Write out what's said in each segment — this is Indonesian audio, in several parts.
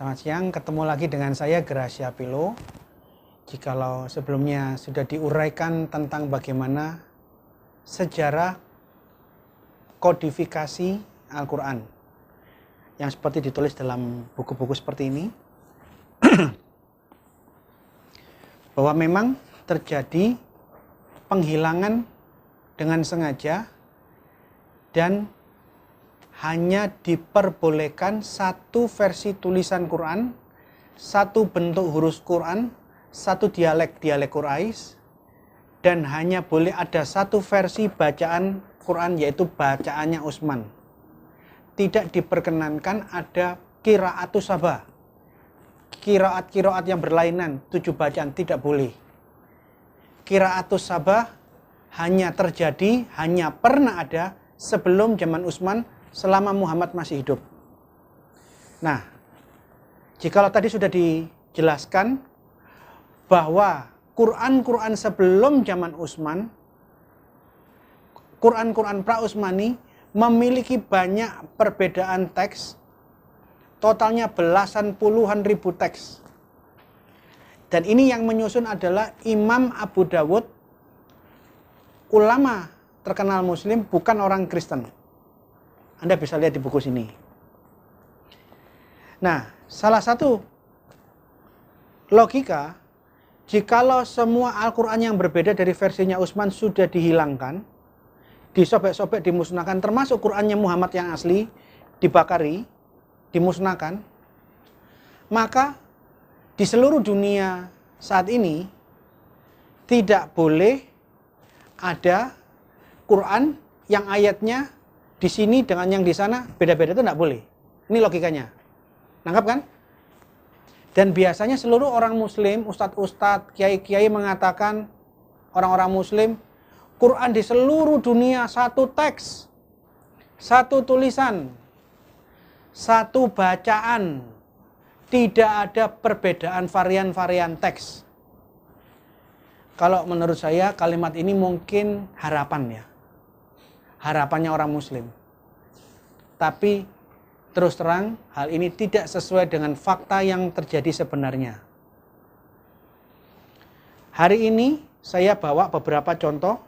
Selamat siang, ketemu lagi dengan saya Gracia Pilo. Jikalau sebelumnya sudah diuraikan tentang bagaimana sejarah kodifikasi Al-Quran yang seperti ditulis dalam buku-buku seperti ini, bahwa memang terjadi penghilangan dengan sengaja dan hanya diperbolehkan satu versi tulisan Quran, satu bentuk huruf Quran, satu dialek Quraisy, dan hanya boleh ada satu versi bacaan Quran, yaitu bacaannya Utsman. Tidak diperkenankan ada qiraatus sabah, qiraat yang berlainan, 7 bacaan, tidak boleh. Qiraatus sabah hanya terjadi, hanya pernah ada sebelum zaman Utsman, selama Muhammad masih hidup. Nah, jikalau tadi sudah dijelaskan bahwa Quran sebelum zaman Utsman, Quran pra-Utsmani memiliki banyak perbedaan teks, totalnya belasan puluhan ribu teks. Dan ini yang menyusun adalah Imam Abu Dawud, ulama terkenal Muslim, bukan orang Kristen. Anda bisa lihat di buku sini. Nah, salah satu logika, jikalau semua Al-Quran yang berbeda dari versinya Utsman sudah dihilangkan, disobek-sobek, dimusnahkan, termasuk Qurannya Muhammad yang asli, dibakari, dimusnahkan, maka di seluruh dunia saat ini tidak boleh ada Quran yang ayatnya di sini dengan yang di sana beda-beda, itu tidak boleh. Ini logikanya. Nangkap kan? Dan biasanya seluruh orang Muslim, ustadz-ustadz, kiai-kiai mengatakan, orang-orang Muslim, Quran di seluruh dunia satu teks, satu tulisan, satu bacaan, tidak ada perbedaan varian-varian teks. Kalau menurut saya kalimat ini mungkin harapan ya. Harapannya orang Muslim. Tapi terus terang hal ini tidak sesuai dengan fakta yang terjadi sebenarnya. Hari ini saya bawa beberapa contoh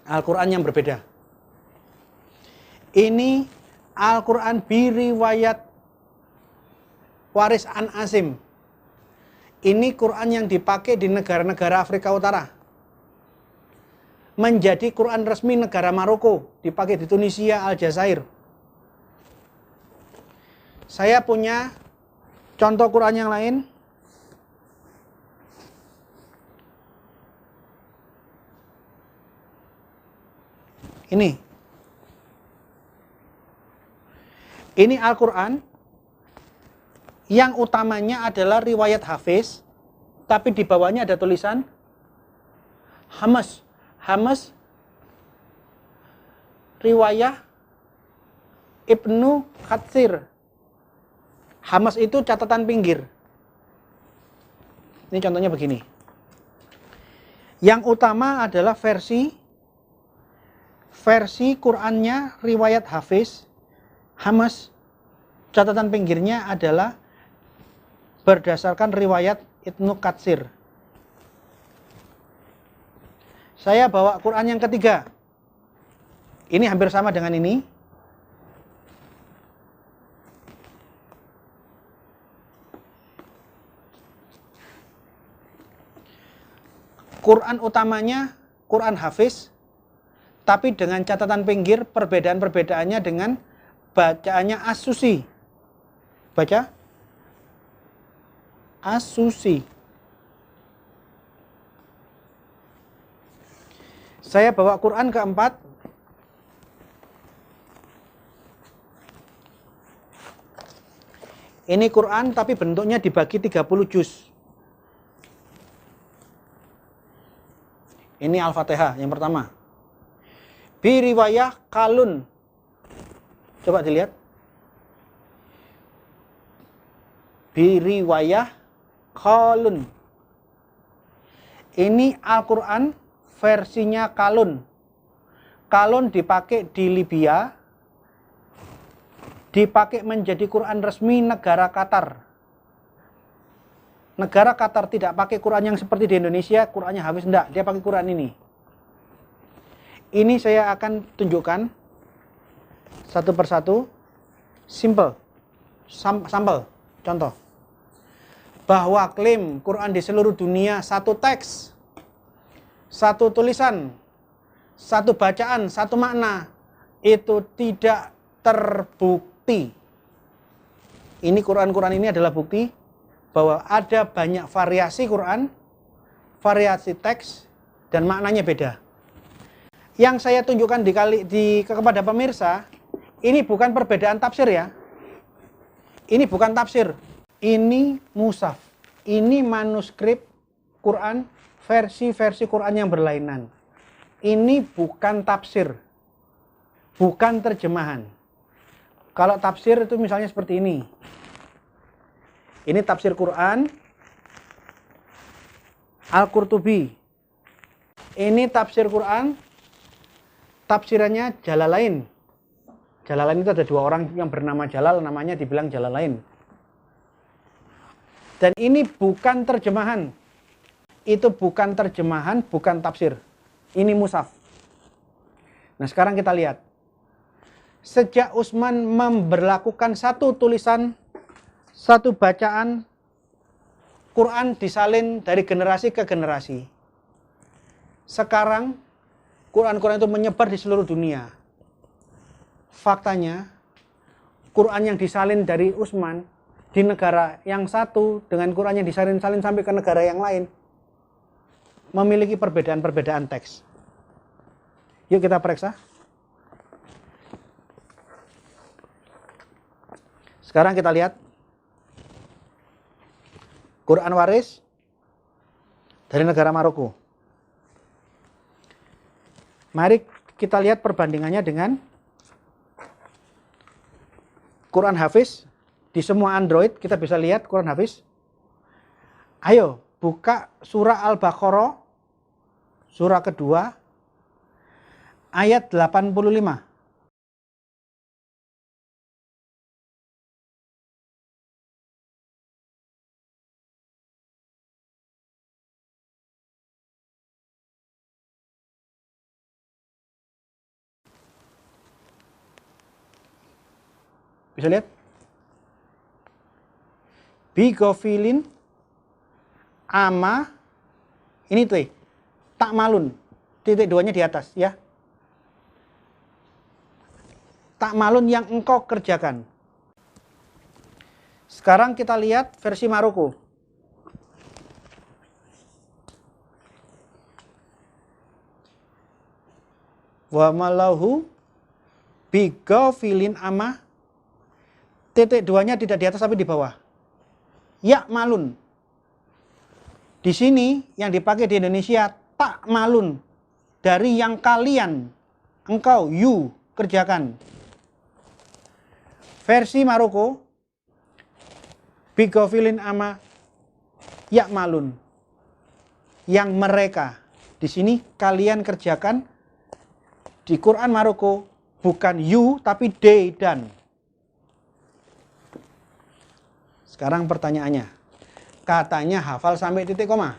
Al-Quran yang berbeda. Ini Al-Quran biriwayat Waris an Asim. Ini Quran yang dipakai di negara-negara Afrika Utara. Menjadi Quran resmi negara Maroko, dipakai di Tunisia, Aljazair. Saya punya contoh Quran yang lain. Ini Al-Quran yang utamanya adalah riwayat Hafiz, tapi di bawahnya ada tulisan Hamas riwayah Ibnu Katsir. Hamas itu catatan pinggir. Ini contohnya begini. Yang utama adalah versi Qurannya riwayat Hafiz. Hamas catatan pinggirnya adalah berdasarkan riwayat Ibnu Katsir. Saya bawa Quran yang ketiga. Ini hampir sama dengan ini. Quran utamanya Quran Hafiz, tapi dengan catatan pinggir perbedaan-perbedaannya dengan bacaannya As-Susi. Baca As-Susi. Saya bawa Quran keempat. Ini Quran tapi bentuknya dibagi 30 juz. Ini Al-Fatihah yang pertama. Biriwayah Qalun. Coba dilihat. Biriwayah Qalun. Ini Al-Quran versinya Qalun. Qalun dipakai di Libya, dipakai menjadi Quran resmi negara Qatar. negara Qatar tidak pakai Quran yang seperti di Indonesia, Qurannya Hafiz, enggak, dia pakai Quran ini. Ini saya akan tunjukkan satu persatu, simple, sampel, contoh. Bahwa klaim Quran di seluruh dunia satu teks, satu tulisan, satu bacaan, satu makna, itu tidak terbukti. Ini Quran-Quran ini adalah bukti bahwa ada banyak variasi Quran, variasi teks, dan maknanya beda. Yang saya tunjukkan kepada pemirsa, ini bukan perbedaan tafsir ya. Ini bukan tafsir. Ini mushaf. Ini manuskrip Quran, versi-versi Quran yang berlainan. Ini bukan tafsir. Bukan terjemahan. Kalau tafsir itu misalnya seperti ini. Ini tafsir Quran Al-Qurtubi. Ini tafsir Quran, tafsirannya Jalalain. Jalalain itu ada dua orang yang bernama Jalal, namanya dibilang Jalalain. Dan ini bukan terjemahan. Itu bukan terjemahan, bukan tafsir. Ini mushaf. Nah, sekarang kita lihat. Sejak Utsman memberlakukan satu tulisan, satu bacaan, Quran disalin dari generasi ke generasi. Sekarang, Quran-Quran itu menyebar di seluruh dunia. Faktanya, Quran yang disalin dari Utsman di negara yang satu dengan Quran yang disalin-salin sampai ke negara yang lain memiliki perbedaan-perbedaan teks. Yuk kita periksa. Sekarang kita lihat Quran waris dari negara Maroko. Mari kita lihat perbandingannya dengan Quran Hafiz. Di semua Android kita bisa lihat Quran Hafiz. Ayo buka surah Al-Baqarah, surah kedua, ayat 85. Bisa lihat? Bigofilin ama, ini tuh, tak malun, titik duanya di atas ya. Tak malun yang engkau kerjakan. Sekarang kita lihat versi Maroko. Wa malahu bigofilin ama, titik duanya tidak di atas tapi di bawah. Ya malun. Di sini yang dipakai di Indonesia tak malun, dari yang kalian, engkau, you kerjakan. Versi Maroko, bigofilin ama ya malun, yang mereka. Di sini kalian kerjakan. Di Quran Maroko bukan you tapi they dan. Sekarang pertanyaannya, katanya hafal sampai titik koma.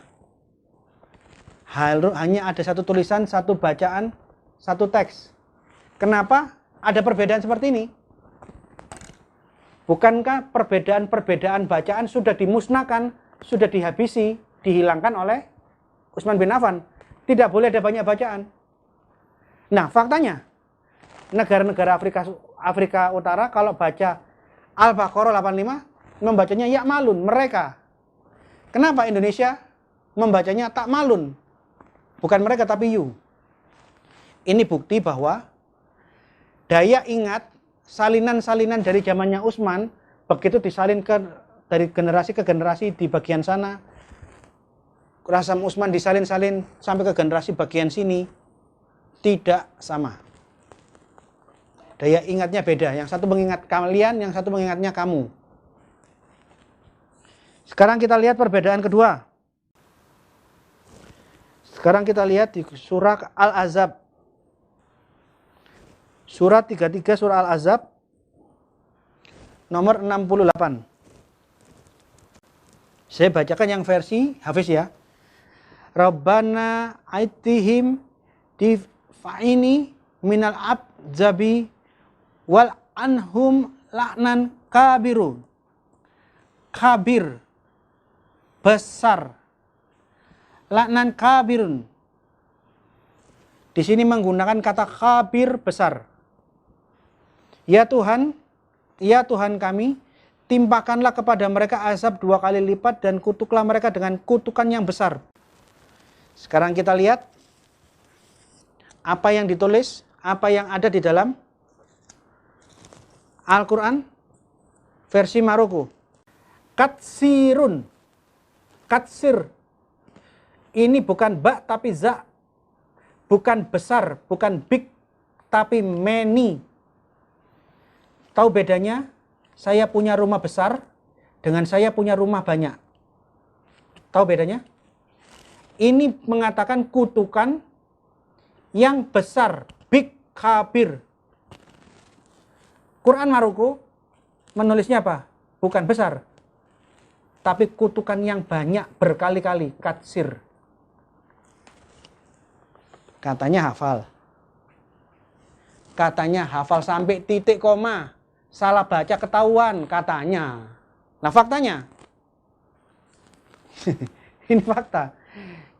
Hanya ada satu tulisan, satu bacaan, satu teks. Kenapa ada perbedaan seperti ini? Bukankah perbedaan-perbedaan bacaan sudah dimusnahkan, sudah dihabisi, dihilangkan oleh Utsman bin Affan? Tidak boleh ada banyak bacaan. Nah, faktanya, negara-negara Afrika Utara kalau baca Al-Baqarah 85, membacanya ya malun, mereka. Kenapa Indonesia membacanya tak malun? Bukan mereka tapi you. Ini bukti bahwa daya ingat salinan-salinan dari zamannya Utsman begitu disalin dari generasi ke generasi di bagian sana. Rasam Utsman disalin-salin sampai ke generasi bagian sini tidak sama. Daya ingatnya beda. Yang satu mengingat kalian, yang satu mengingatnya kamu. Sekarang kita lihat perbedaan kedua. Sekarang kita lihat di surah Al-Ahzab. Surah 33 surah Al-Ahzab nomor 68. Saya bacakan yang versi Hafiz ya. Rabbana aitihim difa'ini minal abzabi wal anhum la'nan kabiru. Kabir, besar. La'nan kabirun. Di sini menggunakan kata kabir, besar. Ya Tuhan kami, timpakanlah kepada mereka azab 2 kali lipat dan kutuklah mereka dengan kutukan yang besar. Sekarang kita lihat apa yang ditulis, apa yang ada di dalam Al-Quran versi Maroko. Katsirun, katsir. Ini bukan ba tapi za. Bukan besar, bukan big, tapi many. Tahu bedanya? Saya punya rumah besar dengan saya punya rumah banyak. Tahu bedanya? Ini mengatakan kutukan yang besar, big, kabir. Quran Maroko menulisnya apa? Bukan besar, tapi kutukan yang banyak berkali-kali, katsir. Katanya hafal. Katanya hafal sampai titik koma. Salah baca ketahuan katanya. Nah faktanya. Ini fakta.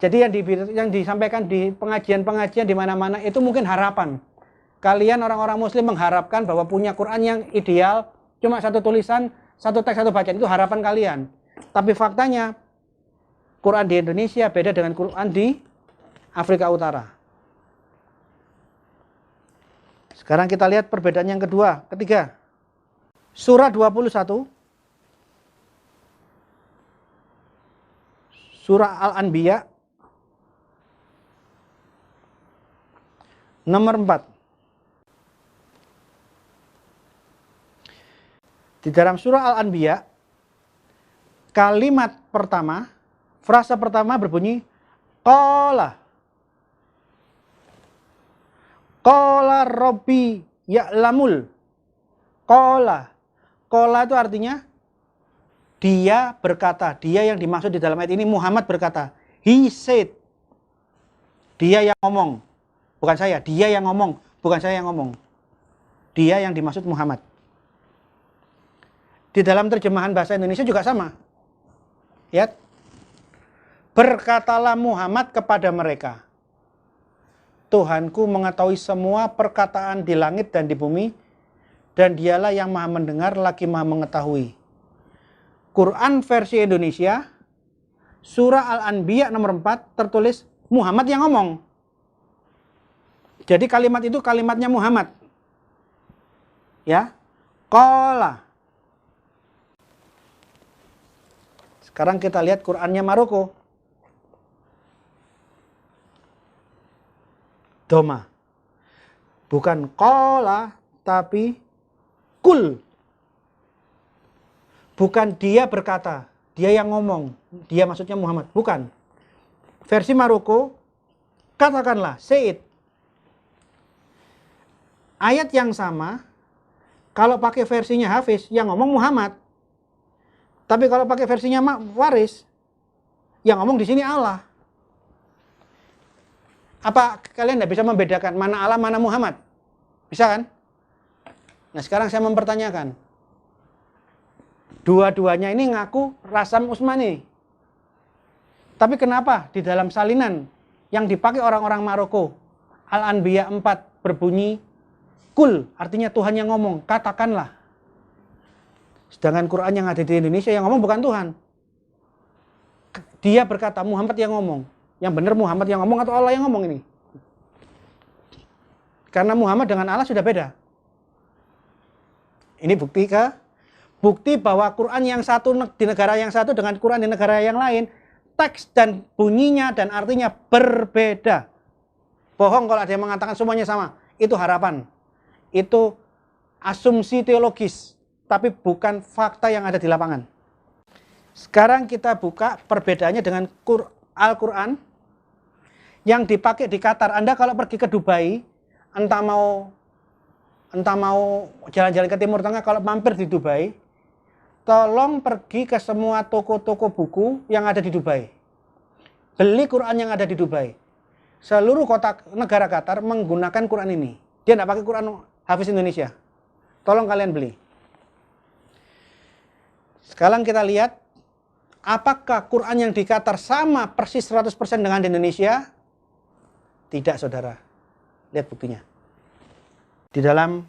Jadi yang disampaikan di pengajian-pengajian di mana-mana itu mungkin harapan. Kalian orang-orang muslim mengharapkan bahwa punya Quran yang ideal, cuma satu tulisan, satu teks, satu bacaan, itu harapan kalian. Tapi faktanya Quran di Indonesia beda dengan Quran di Afrika Utara. Sekarang kita lihat perbedaan yang ketiga. Surah 21. Surah Al-Anbiya nomor 4. Di dalam surah Al-Anbiya, kalimat pertama, frasa pertama berbunyi qala. Qala Rabbi ya'lamul. Qala. Qala itu artinya dia berkata. Dia yang dimaksud di dalam ayat ini Muhammad berkata. He said. Dia yang ngomong. Bukan saya. Dia yang ngomong. Bukan saya yang ngomong. Dia yang dimaksud Muhammad. Di dalam terjemahan bahasa Indonesia juga sama. Lihat. Berkatalah Muhammad kepada mereka. Tuhanku mengetahui semua perkataan di langit dan di bumi, dan dialah yang maha mendengar lagi maha mengetahui. Quran versi Indonesia, surah Al-Anbiya nomor 4, tertulis Muhammad yang ngomong. Jadi kalimat itu kalimatnya Muhammad. Ya, qala. Sekarang kita lihat Qurannya Maroko. Doma. Bukan qala, tapi kul. Bukan dia berkata, dia yang ngomong. Dia maksudnya Muhammad. Bukan. Versi Maroko, katakanlah, say it. Ayat yang sama, kalau pakai versinya Hafiz, yang ngomong Muhammad. Tapi kalau pakai versinya Waris, yang ngomong di sini Allah. Apa kalian tidak bisa membedakan mana Allah, mana Muhammad? Bisa kan? Nah sekarang saya mempertanyakan. Dua-duanya ini ngaku Rasam Usmani. Tapi kenapa di dalam salinan yang dipakai orang-orang Maroko, Al-Anbiya 4 berbunyi kul, artinya Tuhan yang ngomong, katakanlah. Sedangkan Quran yang ada di Indonesia yang ngomong bukan Tuhan. Dia berkata, Muhammad yang ngomong. Yang benar Muhammad yang ngomong atau Allah yang ngomong ini? Karena Muhammad dengan Allah sudah beda. Ini bukti bahwa Quran yang satu di negara yang satu dengan Quran di negara yang lain, teks dan bunyinya dan artinya berbeda. Bohong kalau ada yang mengatakan semuanya sama. Itu harapan. Itu asumsi teologis, tapi bukan fakta yang ada di lapangan. Sekarang kita buka perbedaannya dengan Al-Quran yang dipakai di Qatar. Anda kalau pergi ke Dubai, entah mau jalan-jalan ke Timur Tengah, kalau mampir di Dubai, tolong pergi ke semua toko-toko buku yang ada di Dubai. Beli Quran yang ada di Dubai. Seluruh kota negara Qatar menggunakan Quran ini. Dia tidak pakai Quran Hafiz Indonesia. Tolong kalian beli. Sekarang kita lihat, apakah Quran yang di Qatar sama persis 100% dengan di Indonesia? Tidak, saudara. Lihat buktinya. Di dalam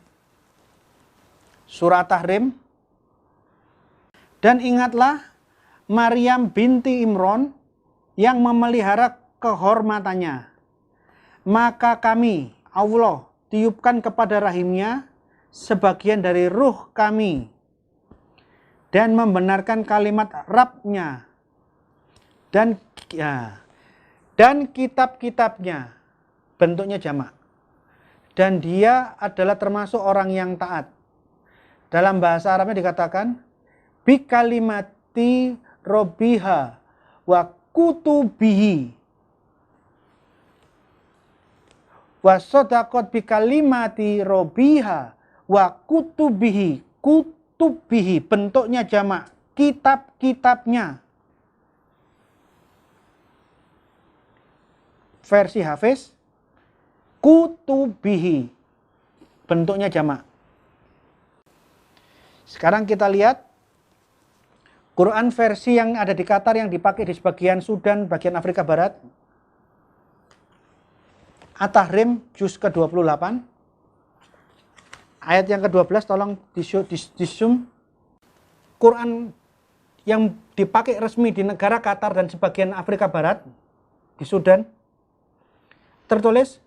surah Tahrim, dan ingatlah Maryam binti Imran yang memelihara kehormatannya. Maka kami, Allah, tiupkan kepada rahimnya sebagian dari ruh kami dan membenarkan kalimat Rabb-nya dan kitab-kitabnya, bentuknya jamak. Dan dia adalah termasuk orang yang taat. Dalam bahasa Arabnya dikatakan bi kalimati robbiha wa kutubihi wa shadaqat bi kalimati robbiha wa kutubihi. Kutubihi bentuknya jamak, kitab-kitabnya. Versi Hafiz, kutubihi bentuknya jamak. Sekarang kita lihat Quran versi yang ada di Qatar yang dipakai di sebagian Sudan, bagian Afrika Barat. At-Tahrim juz ke-28. Ayat yang ke-12 tolong di-zoom. Quran yang dipakai resmi di negara Qatar dan sebagian Afrika Barat, di Sudan, tertulis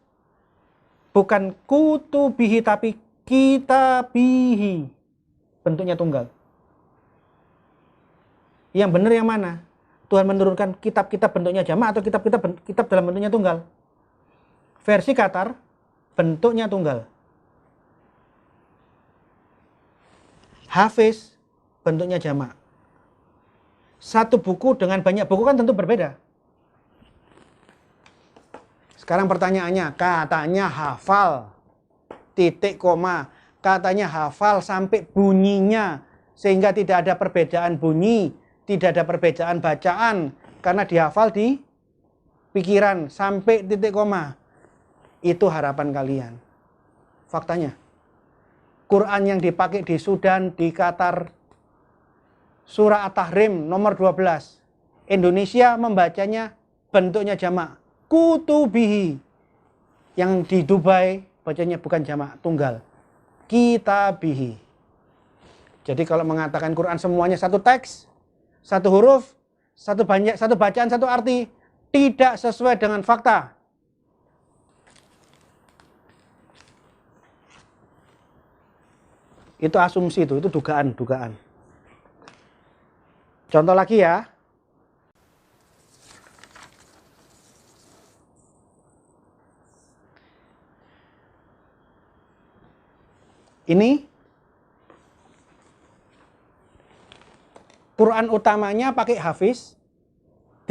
bukan kutubihi tapi kitabihi. Bentuknya tunggal. Yang benar yang mana? Tuhan menurunkan kitab-kitab bentuknya jamak atau kitab dalam bentuknya tunggal? Versi Qatar bentuknya tunggal. Hafiz bentuknya jamak. Satu buku dengan banyak buku kan tentu berbeda. Sekarang pertanyaannya, katanya hafal titik koma, katanya hafal sampai bunyinya sehingga tidak ada perbedaan bunyi, tidak ada perbedaan bacaan karena dihafal di pikiran sampai titik koma. Itu harapan kalian. Faktanya, Quran yang dipakai di Sudan, di Qatar, surah At-Tahrim nomor 12. Indonesia membacanya bentuknya jamak, kutubihi. Yang di Dubai bacanya bukan jamak, tunggal, kitabihi. Jadi kalau mengatakan Quran semuanya satu teks, satu huruf, satu bacaan, satu arti, tidak sesuai dengan fakta. Itu asumsi, itu dugaan. Contoh lagi ya. Ini Quran utamanya pakai Hafiz,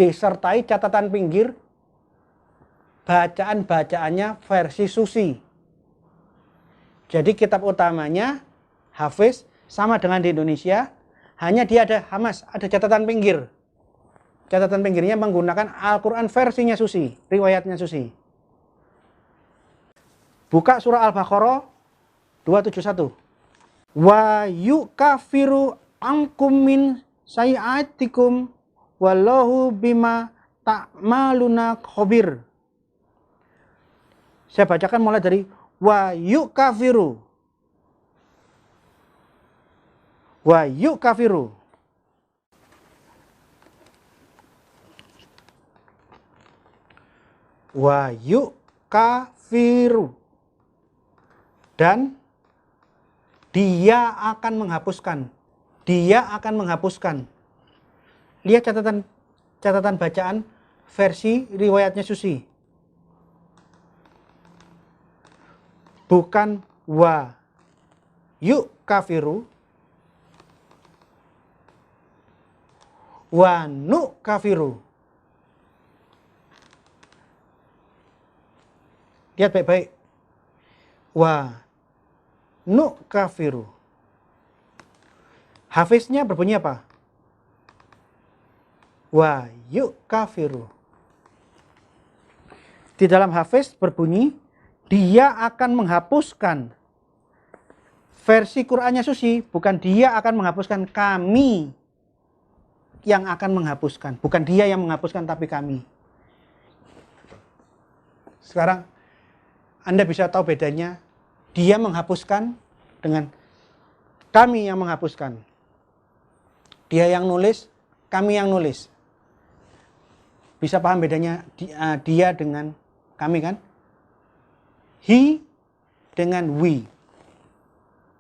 disertai catatan pinggir, bacaan-bacaannya versi Susi. Jadi kitab utamanya Hafiz sama dengan di Indonesia, hanya dia ada Hamas, ada catatan pinggir. Catatan pinggirnya menggunakan Al-Quran versinya Susi, riwayatnya Susi. Buka surah Al-Baqarah 271. Wa yukafiru ankum min sayiatikum wallahu bima ta'maluna khabir. Saya bacakan mulai dari wa yukafiru. Wa yukafiru. Wa yukafiru. Dan dia akan menghapuskan. Dia akan menghapuskan. Lihat catatan bacaan versi riwayatnya Susi. Bukan wa yukafiru, wa nukafiru. Lihat baik-baik. Wa nukafiru. Hafiznya berbunyi apa? Wa yukafiru. Di dalam Hafiz berbunyi, dia akan menghapuskan. Versi Qur'annya Susi, bukan dia akan menghapuskan, kami yang akan menghapuskan. Bukan dia yang menghapuskan, tapi kami. Sekarang, Anda bisa tahu bedanya, dia menghapuskan dengan kami yang menghapuskan. Dia yang nulis, kami yang nulis. Bisa paham bedanya dia dengan kami kan? He dengan we.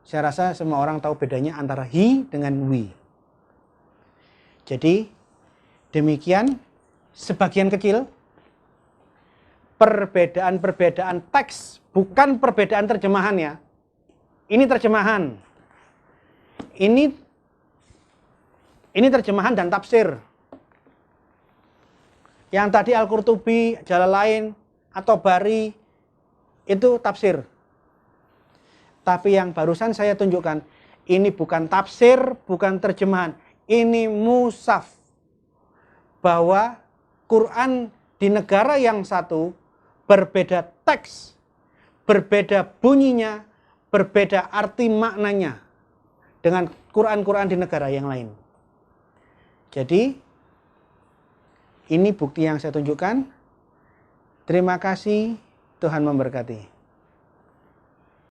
Saya rasa semua orang tahu bedanya antara he dengan we. Jadi, demikian sebagian kecil perbedaan-perbedaan teks, bukan perbedaan terjemahan ya. Ini terjemahan. Ini terjemahan dan tafsir. Yang tadi Al-Qurtubi, Jalalain, atau Bari, itu tafsir. Tapi yang barusan saya tunjukkan, ini bukan tafsir, bukan terjemahan. Ini mushaf. Bahwa Quran di negara yang satu berbeda teks, berbeda bunyinya, berbeda arti maknanya dengan Quran-Quran di negara yang lain. Jadi, ini bukti yang saya tunjukkan. Terima kasih, Tuhan memberkati.